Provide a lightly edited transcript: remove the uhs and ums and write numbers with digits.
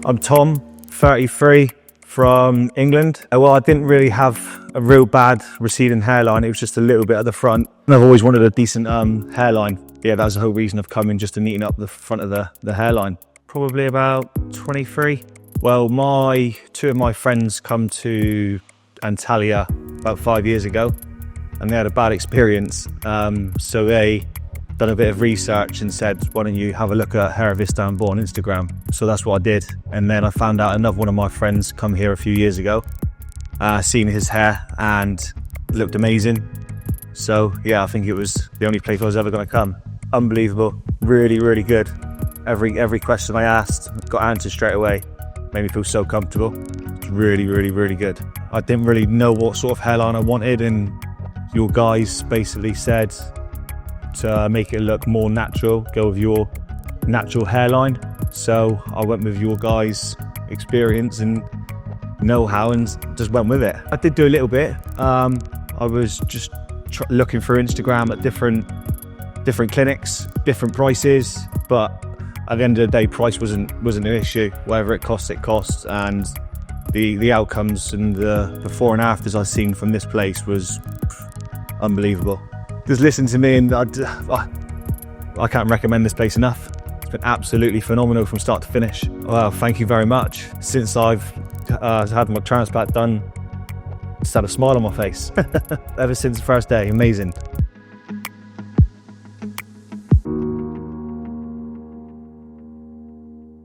I'm Tom, 33, from England. Well, I didn't really have a real bad receding hairline. It was just a little bit at the front. And I've always wanted a decent hairline. Yeah, that was the whole reason of coming, just to neaten up the front of the hairline. Probably about 23. Well, two of my friends come to Antalya about 5 years ago, and they had a bad experience. So they done a bit of research and said, why don't you have a look at Hair of Istanbul on Instagram? So that's what I did. And then I found out another one of my friends come here a few years ago, seen his hair and it looked amazing. So yeah, I think it was the only place I was ever going to come. Unbelievable, really, really good. Every question I asked got answered straight away. Made me feel so comfortable. It's really, really, really good. I didn't really know what sort of hairline I wanted, and your guys basically said to make it look more natural, go with your natural hairline. So I went with your guys' experience and know-how and just went with it. I did do a little bit. I was just looking through Instagram at different clinics, different prices, but at the end of the day, price wasn't an issue. Whatever it costs, and the outcomes and the before and afters I've seen from this place was unbelievable. Just listen to me, and I can't recommend this place enough. It's been absolutely phenomenal from start to finish. Well, thank you very much. Since I've had my transplant done, just had a smile on my face. Ever since the first day, amazing.